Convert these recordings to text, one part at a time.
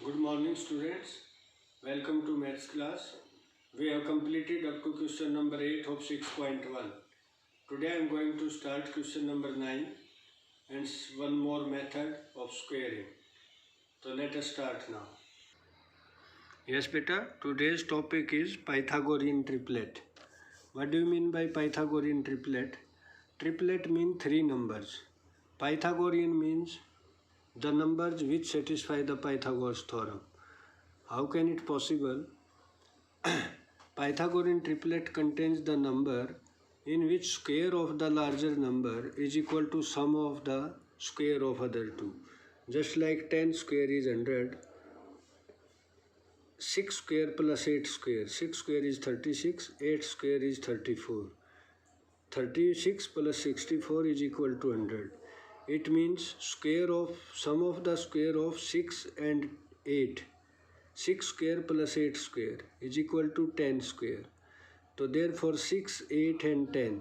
Good morning students. Welcome to maths class. We have completed up to question number 8 of 6.1. Today I am going to start question number 9 and one more method of squaring. So let us start now. Yes beta, today's topic is Pythagorean triplet. What do you mean by Pythagorean triplet? Triplet means three numbers. Pythagorean means the numbers which satisfy the Pythagoras theorem. How can it possible? Pythagorean triplet contains the number in which square of the larger number is equal to sum of the square of other two. Just like 10 square is 100, 6 square plus 8 square. 6 square is 36, 8 square is 34. 36 plus 64 is equal to 100. It means square of sum of the square of 6 and 8. 6 square plus 8 square is equal to 10 square. So therefore 6, 8 and 10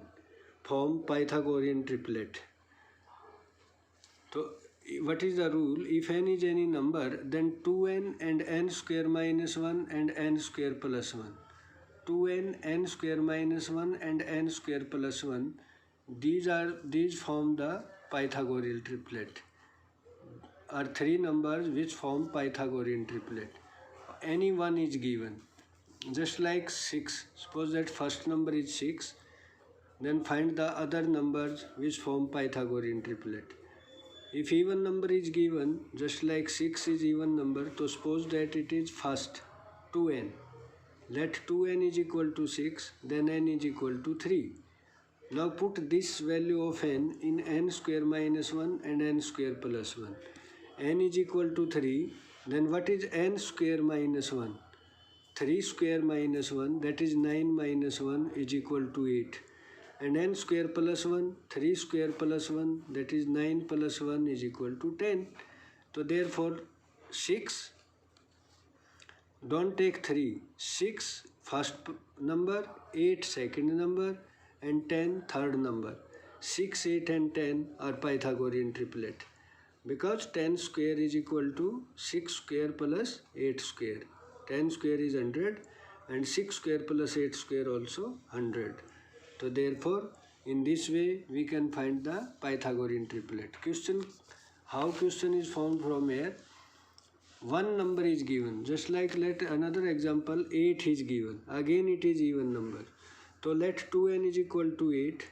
form Pythagorean triplet. So what is the rule? If n is any number, then 2n and n square minus 1 and n square plus 1. 2n, n square minus 1 and n square plus 1. These form the Pythagorean triplet. Are three numbers which form Pythagorean triplet. Any one is given. Just like 6. Suppose that first number is 6. Then find the other numbers which form Pythagorean triplet. If even number is given, just like 6 is even number, so suppose that it is first 2n. Let 2n is equal to 6, then n is equal to 3. Now put this value of n in n square minus 1 and n square plus 1. N is equal to 3, then what is n square minus 1? 3 square minus 1, that is 9 minus 1 is equal to 8. And n square plus 1, 3 square plus 1, that is 9 plus 1 is equal to 10. So therefore 6, don't take 3, 6 first number, 8 second number and 10 third number. 6, 8 and 10 are Pythagorean triplet. Because 10 square is equal to 6 square plus 8 square. 10 square is 100 and 6 square plus 8 square also 100. So therefore, in this way we can find the Pythagorean triplet. How question is formed from here? One number is given. Just like let another example, 8 is given. Again it is even number. So let 2n is equal to 8.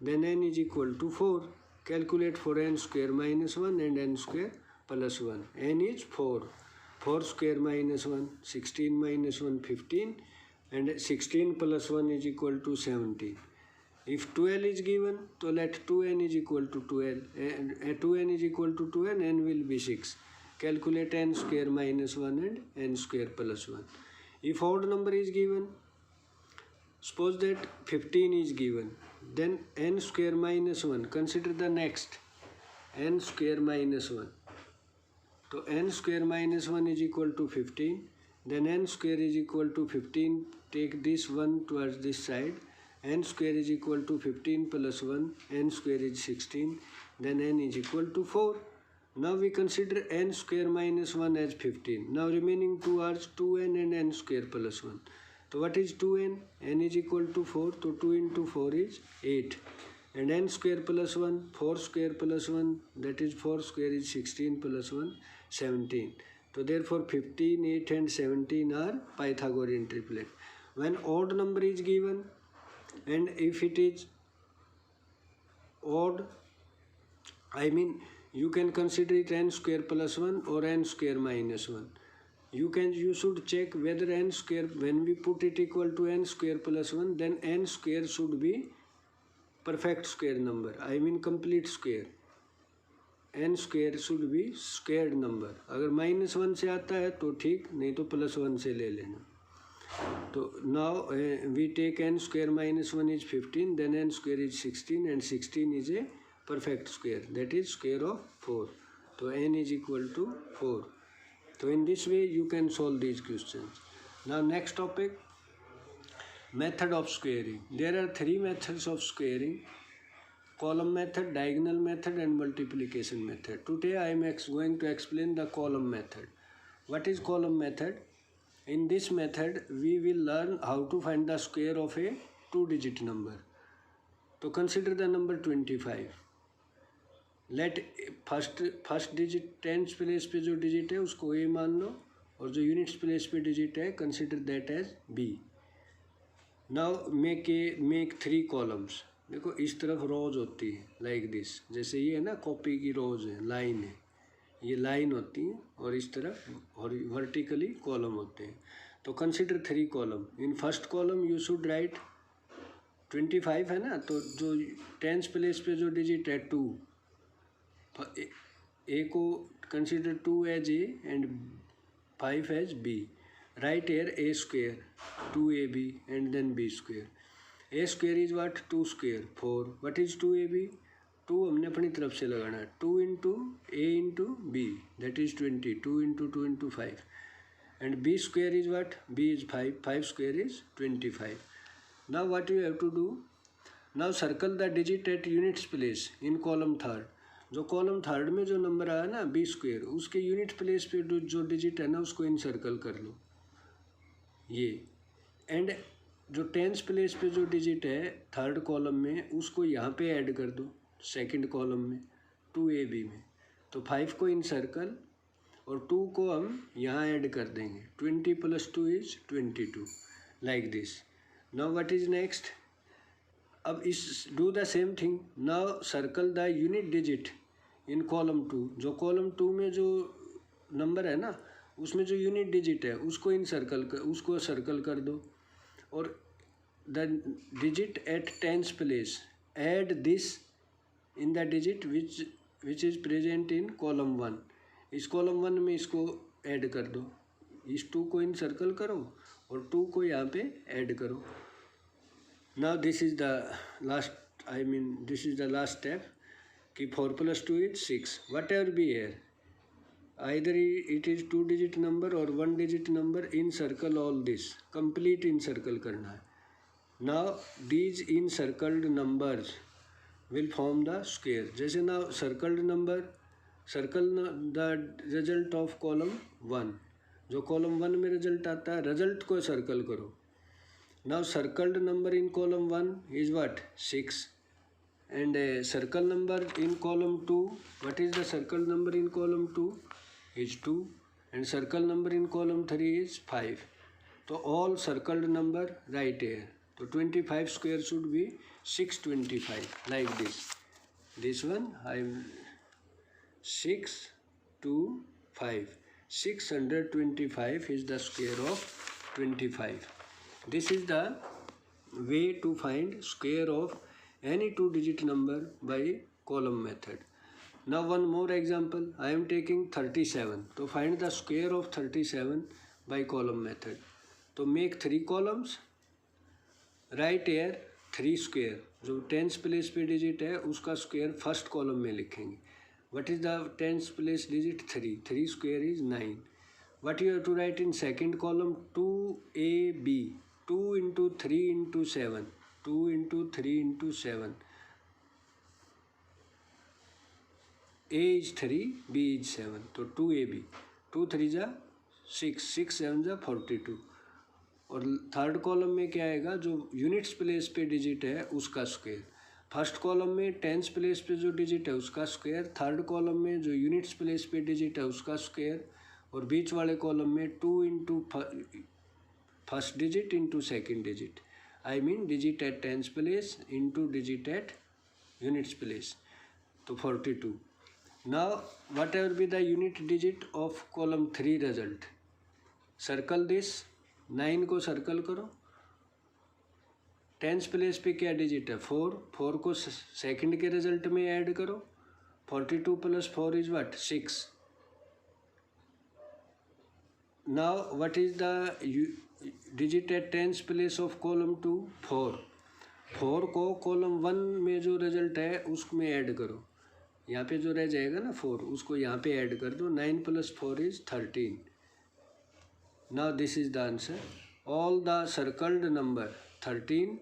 Then n is equal to 4. Calculate for n square minus 1 and n square plus 1. N is 4. 4 square minus 1, 16 minus 1, 15. And 16 plus 1 is equal to 17. If 12 is given, so let 2n is equal to 12. And 2n is equal to 2n, n will be 6. Calculate n square minus 1 and n square plus 1. If odd number is given, suppose that 15 is given, then n square minus 1. Consider the next, n square minus 1. So n square minus 1 is equal to 15. Then n square is equal to 15. Take this one towards this side. N square is equal to 15 plus 1. N square is 16. Then n is equal to 4. Now we consider n square minus 1 as 15. Now remaining two are 2n and n square plus 1. So what is 2n? N is equal to 4. So 2 into 4 is 8. And n square plus 1, 4 square plus 1, that is 4 square is 16 plus 1, 17. So therefore 15, 8 and 17 are Pythagorean triplet. When odd number is given and if it is odd, you can consider it n square plus 1 or n square minus 1. You should check whether n square, when we put it equal to n square plus 1, then n square should be perfect square number. Complete square. n square should be squared number. अगर -1 से आता है तो ठीक, नहीं तो +1 से ले लेना. So now we take n square minus 1 is 15, then n square is 16 and 16 is a perfect square, that is square of 4. So n is equal to 4. So in this way you can solve these questions. Now next topic, method of squaring. There are three methods of squaring: column method, diagonal method and multiplication method. Today I am going to explain the column method. What is column method? In this method, we will learn how to find the square of a 2-digit number. तो consider the number 25. Let first digit tens place पे जो digit है उसको A मान लो, और जो units place पे digit है consider that as B. Now make 3 columns. देखो इस तरफ रोज होती है like this, जैसे ये है ना कॉपी की रोज है, लाइन है, ये लाइन होती है, और इस तरफ वर्टिकली कॉलम होते हैं. तो consider 3 column. In first column you should write 25 है ना, तो जो टेंस प्लेस पे जो डिजिट है 2, ए को consider 2 as A and 5 as B. Right here A square 2ab and then b square. a square is what? 2 square 4. What is 2ab? 2 हमने अपनी तरफ से लगाना है. 2 into a into b, that is 20. 2 into 2 into 5. And b square is what? b is 5. 5 square is 25. Now what you have to do? Now circle the digit at units place in column third. जो column third में जो number आया ना b square, उसके unit place पे जो digit है ना उसको इनसर्कल कर लो ये. एंड जो टेंस प्लेस पे जो डिजिट है थर्ड कॉलम में उसको यहाँ पे ऐड कर दो सेकंड कॉलम में 2ab में. तो 5 को इनसर्कल और 2 को हम यहाँ ऐड कर देंगे. 20 + 2 is 22 like this. Now what is next? अब इस do the same thing. Now circle the unit digit in column 2. जो कॉलम 2 में जो नंबर है ना उसमें जो यूनिट डिजिट है उसको सर्कल कर दो, और the digit at tens place add this in the digit which is present in column 1. इस कॉलम 1 में इसको ऐड कर दो. इस 2 को इनसर्कल करो और 2 को यहाँ पे ऐड करो. Now this is the last step कि 4 + 2 is 6. Whatever be here, either it is 2-digit number or 1-digit number, encircle all this. Complete encircle करना है. Now these encircled numbers will form the square. जैसे now circled number, circle the result of column 1. जो column 1 में result आता है result को circle करो. Now circled number in column 1 is what? 6. And circle number in column 2, what is the circled number in column 2? Is 2. And circle number in column 3 is 5. So all circled number right here. So 25 square should be 625 like this. This one I am 6 to 5. 625 is the square of 25. This is the way to find square of any 2-digit number by column method. Now one more example. I am taking 37. So find the square of 37 by column method. So make 3 columns. Write here 3 square. जो tens place पे digit है उसका square first column में लिखेंगे. What is the tens place digit? 3. 3 square is 9. What you have to write in second column? 2ab. 2 into 3 into 7. 2 into 3 into 7. A is 3, B is 7. तो 2ab. 2 3 जा 6, 6 7 जा 42. और third column में क्या आएगा? जो यूनिट्स प्लेस पे डिजिट है उसका स्क्वायर. फर्स्ट कॉलम में टेंस प्लेस पे जो डिजिट है उसका स्क्वायर. थर्ड कॉलम में जो यूनिट्स प्लेस पे डिजिट है उसका स्क्वायर. और बीच वाले कॉलम में 2 into first digit into second digit. I mean digit at tens place into digit at units place. तो 42. Now whatever be the unit digit of column 3 result. Circle this. 9 को circle करो. Tens place पे क्या digit है? 4. 4 को second के result में add करो. 42 + 4 is what? 6. Now what is the digit at tens place of column 2? 4. 4 को कॉलम 1 में जो रिजल्ट है उसमें ऐड करो. यहाँ पे जो रह जाएगा ना 4 उसको यहाँ पे ऐड कर दो. 9 + 4 is 13. Now this is the answer. All the circled number 13,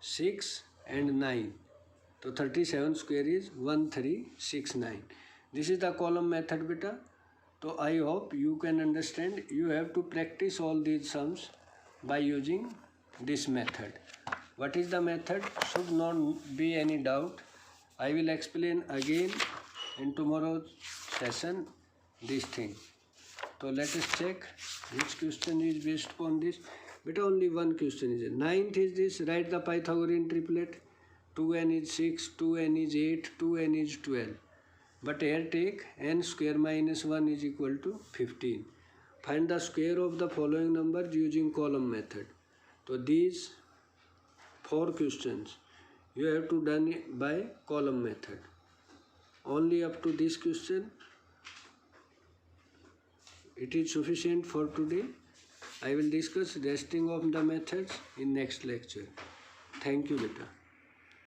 6 and 9. तो 37 square is 1369. This is the column method बेटा. So I hope you can understand. You have to practice all these sums by using this method. What is the method? Should not be any doubt. I will explain again in tomorrow's session this thing. So let us check which question is based upon this. But only one question is it. Ninth is this: write the Pythagorean triplet. 2n is 6, 2n is 8, 2n is 12. But here take n square minus 1 is equal to 15. Find the square of the following numbers using column method. So these 4 questions you have to done it by column method. Only up to this question it is sufficient for today. I will discuss resting of the methods in next lecture. Thank you, beta.